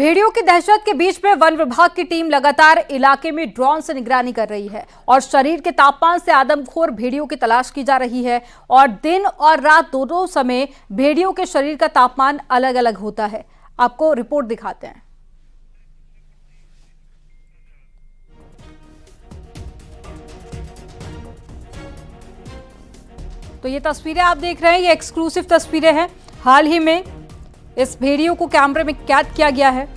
भेड़ियों की दहशत के बीच में वन विभाग की टीम लगातार इलाके में ड्रोन से निगरानी कर रही है और शरीर के तापमान से आदमखोर भेड़ियों की तलाश की जा रही है। और दिन और रात दोनों समय भेड़ियों के शरीर का तापमान अलग अलग होता है। आपको रिपोर्ट दिखाते हैं। तो ये तस्वीरें आप देख रहे हैं, ये एक्सक्लूसिव तस्वीरें हैं। हाल ही में इस भेड़ियों को कैमरे में कैद किया गया है।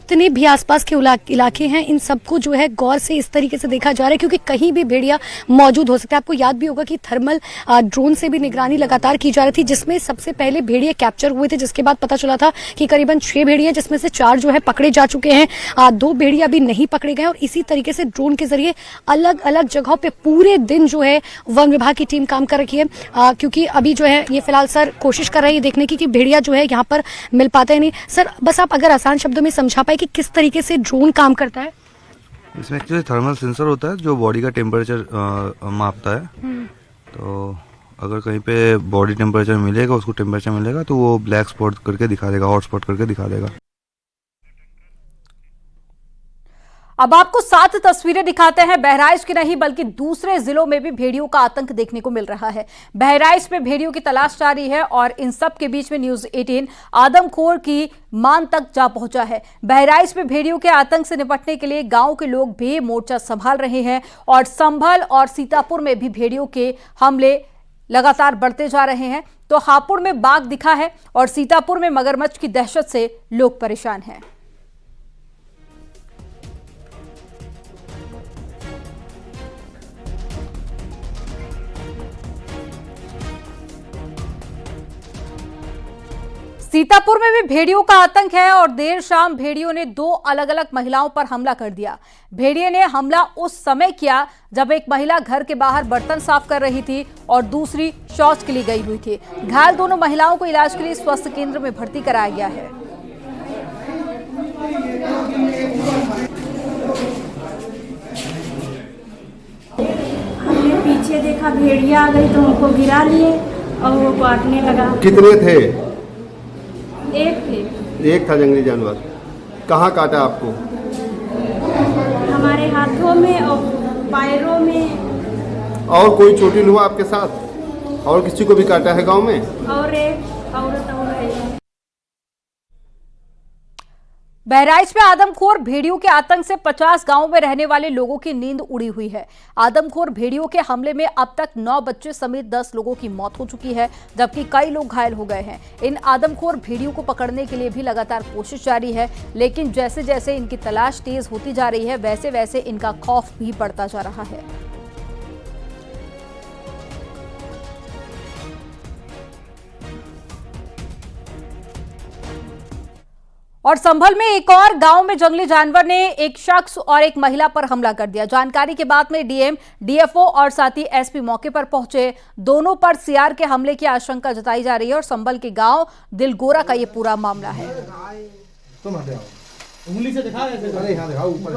जितने भी आसपास के इलाके हैं इन सबको जो है गौर से इस तरीके से देखा जा रहा है क्योंकि कहीं भी भेड़िया मौजूद हो सकता है। आपको याद भी होगा कि थर्मल ड्रोन से भी निगरानी लगातार की जा रही थी, जिसमें सबसे पहले भेड़िया कैप्चर हुए थे, जिसके बाद पता चला था कि करीबन 6 भेड़िया, जिसमें से 4 जो है पकड़े जा चुके हैं, 2 भेड़िया अभी नहीं पकड़े गए। और इसी तरीके से ड्रोन के जरिए अलग अलग जगहों पर पूरे दिन जो है वन विभाग की टीम काम कर रही है, क्योंकि अभी जो है ये फिलहाल सर कोशिश कर रही है देखने की कि भेड़िया जो है यहाँ पर मिल पाते हैं नहीं। सर बस आप अगर आसान शब्दों में समझा पाए कि किस तरीके से ड्रोन काम करता है। इसमें एक्चुअली थर्मल सेंसर होता है जो बॉडी का टेम्परेचर मापता है। तो अगर कहीं पे बॉडी टेम्परेचर मिलेगा, उसको टेम्परेचर मिलेगा तो वो ब्लैक स्पॉट करके दिखा देगा, हॉट स्पॉट करके दिखा देगा। अब आपको 7 तस्वीरें दिखाते हैं। बहराइच की नहीं बल्कि दूसरे जिलों में भी भेड़ियों का आतंक देखने को मिल रहा है। बहराइच में भेड़ियों की तलाश जारी है और इन सब के बीच में न्यूज़ 18 आदमखोर की मान तक जा पहुंचा है। बहराइच में भेड़ियों के आतंक से निपटने के लिए गांव के लोग भी मोर्चा संभाल रहे हैं और संभल और सीतापुर में भी भेड़ियों के हमले लगातार बढ़ते जा रहे हैं। तो हापुड़ में बाघ दिखा है और सीतापुर में मगरमच्छ की दहशत से लोग परेशान हैं। सीतापुर में भी भेड़ियों का आतंक है और देर शाम भेड़ियों ने 2 अलग अलग महिलाओं पर हमला कर दिया। भेड़िए ने हमला उस समय किया जब एक महिला घर के बाहर बर्तन साफ कर रही थी और दूसरी शौच के लिए गई हुई थी। घायल दोनों महिलाओं को इलाज के लिए स्वास्थ्य केंद्र में भर्ती कराया गया है। हमने पीछे देखा भेड़िया आ गई तो उनको गिरा लिए और वो काटने लगा। कितने थे? एक थे। एक था जंगली जानवर। कहाँ काटा आपको? हमारे हाथों में और पैरों में। और कोई चोटिल हुआ आपके साथ? और किसी को भी काटा है गांव में? और एक औरत और है। बहराइच में आदमखोर भेड़ियों के आतंक से 50 गांवों में रहने वाले लोगों की नींद उड़ी हुई है। आदमखोर भेड़ियों के हमले में अब तक 9 बच्चे समेत 10 लोगों की मौत हो चुकी है, जबकि कई लोग घायल हो गए हैं। इन आदमखोर भेड़ियों को पकड़ने के लिए भी लगातार कोशिश जारी है, लेकिन जैसे जैसे इनकी तलाश तेज होती जा रही है वैसे वैसे इनका खौफ भी बढ़ता जा रहा है। और संभल में एक और गांव में जंगली जानवर ने एक शख्स और एक महिला पर हमला कर दिया। जानकारी के बाद में डीएम, डीएफओ और साथ ही एसपी मौके पर पहुंचे। दोनों पर सीआर के हमले की आशंका जताई जा रही है और संभल के गांव दिलगोरा का ये पूरा मामला है। उंगली से दिखा ऐसे। अरे यहां दिखाओ ऊपर।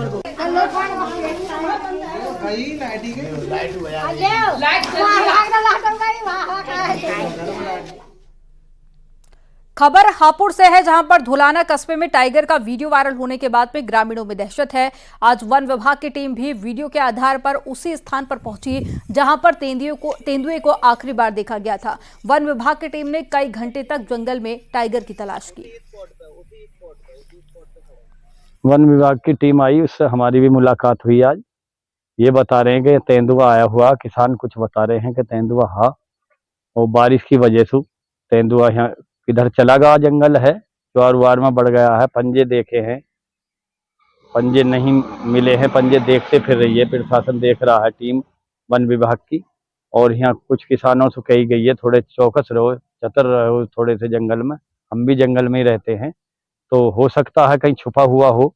खबर हापुड़ से है, जहां पर धुलाना कस्बे में टाइगर का वीडियो वायरल होने के बाद में ग्रामीणों में दहशत है। आज वन विभाग की टीम भी वीडियो के आधार पर उसी स्थान पर पहुंची जहां पर तेंदुए को आखिरी बार देखा गया था। वन विभाग की टीम ने कई घंटे तक जंगल में टाइगर की तलाश की। वन विभाग की टीम आई, उससे हमारी भी मुलाकात हुई। आज ये बता रहे हैं कि तेंदुआ आया हुआ, किसान कुछ बता रहे हैं कि तेंदुआ हाँ, और बारिश की वजह से तेंदुआ यहाँ इधर चला गया, जंगल है ज्वार वार में बढ़ गया है। पंजे देखे हैं, पंजे नहीं मिले हैं, पंजे देखते फिर रही है, प्रशासन देख रहा है टीम वन विभाग की। और यहाँ कुछ किसानों से कही गई है थोड़े चौकस रहो, चतर रहो थोड़े से जंगल में, हम भी जंगल में ही रहते हैं तो हो सकता है कहीं छुपा हुआ हो।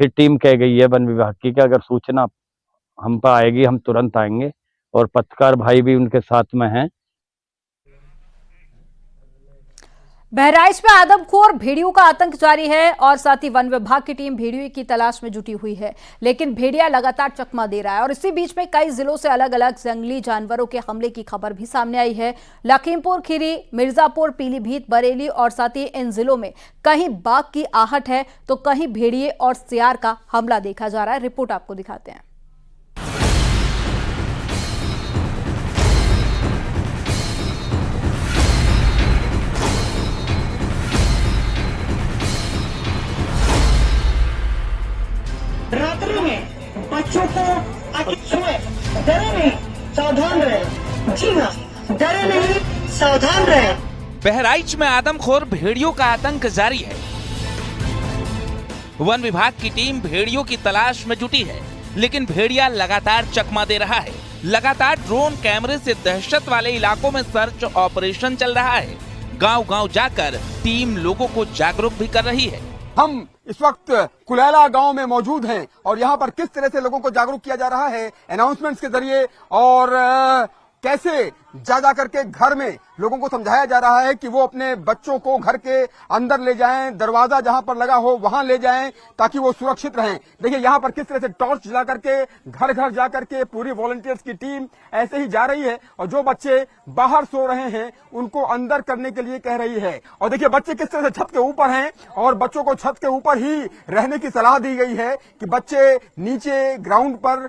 फिर टीम कह गई है वन विभाग की कि अगर सूचना हम पर आएगी हम तुरंत आएंगे, और पत्रकार भाई भी उनके साथ में हैं। बहराइच में आदमखोर भेड़ियों का आतंक जारी है और साथ ही वन विभाग की टीम भेड़ियों की तलाश में जुटी हुई है, लेकिन भेड़िया लगातार चकमा दे रहा है और इसी बीच में कई जिलों से अलग अलग जंगली जानवरों के हमले की खबर भी सामने आई है। लखीमपुर खीरी, मिर्जापुर, पीलीभीत, बरेली और साथ ही इन जिलों में कहीं बाघ की आहट है तो कहीं भेड़िए और सियार का हमला देखा जा रहा है। रिपोर्ट आपको दिखाते हैं। रात्रि में बच्चों को अधिक छुए, डरे नहीं, सावधान रहे। जी हाँ, डरे नहीं, सावधान रहे। बहराइच में आदमखोर भेड़ियों का आतंक जारी है। वन विभाग की टीम भेड़ियों की तलाश में जुटी है, लेकिन भेड़िया लगातार चकमा दे रहा है। लगातार ड्रोन कैमरे से दहशत वाले इलाकों में सर्च ऑपरेशन चल रहा है। गांव-गांव जाकर टीम लोगों को जागरूक भी कर रही है। हम इस वक्त कुलैला गांव में मौजूद हैं और यहां पर किस तरह से लोगों को जागरूक किया जा रहा है अनाउंसमेंट्स के जरिए और कैसे जा करके घर में लोगों को समझाया जा रहा है कि वो अपने बच्चों को घर के अंदर ले जाएं, दरवाजा जहां पर लगा हो वहां ले जाएं ताकि वो सुरक्षित रहें। देखिए यहां पर किस तरह से टॉर्च जला करके घर घर जा करके पूरी वॉलंटियर्स की टीम ऐसे ही जा रही है और जो बच्चे बाहर सो रहे हैं उनको अंदर करने के लिए कह रही है। और देखिए बच्चे किस तरह से छत के ऊपर हैं और बच्चों को छत के ऊपर ही रहने की सलाह दी गई है कि बच्चे नीचे ग्राउंड पर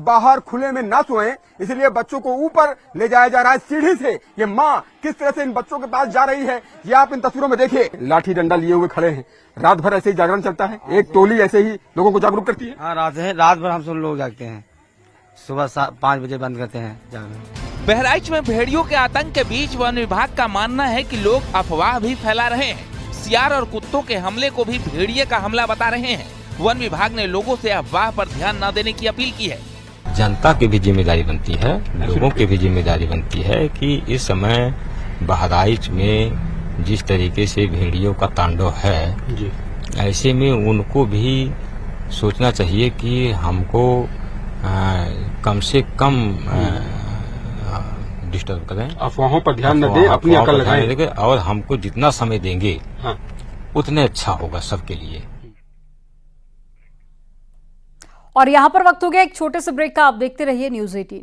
बाहर खुले में ना सोएं, इसलिए बच्चों को ऊपर ले जाया जा रहा है सीढ़ी से। ये माँ किस तरह से इन बच्चों के पास जा रही है ये आप इन तस्वीरों में देखिए। लाठी डंडा लिए हुए खड़े हैं। रात भर ऐसे ही जागरण चलता है, एक टोली ऐसे ही लोगों को जागरूक करती है। हाँ, रात भर हम सब लोग जागते हैं, सुबह 5 बजे बंद करते हैं जागरण। बहराइच में भेड़ियों के आतंक के बीच वन विभाग का मानना है कि लोग अफवाह भी फैला रहे हैं। सियार और कुत्तों के हमले को भी भेड़िए का हमला बता रहे हैं। वन विभाग ने लोगों से अफवाह पर ध्यान न देने की अपील की है। जनता की भी जिम्मेदारी बनती है, लोगों की भी जिम्मेदारी बनती है कि इस समय बहराइच में जिस तरीके से भेड़ियों का तांडव है जी, ऐसे में उनको भी सोचना चाहिए कि हमको कम से कम डिस्टर्ब करें, अफवाहों पर ध्यान न दें, अपनी अकल लगाएं और हमको जितना समय देंगे हाँ, उतने अच्छा होगा सबके लिए। और यहां पर वक्त हो गया एक छोटे से ब्रेक का। आप देखते रहिए न्यूज़ 18।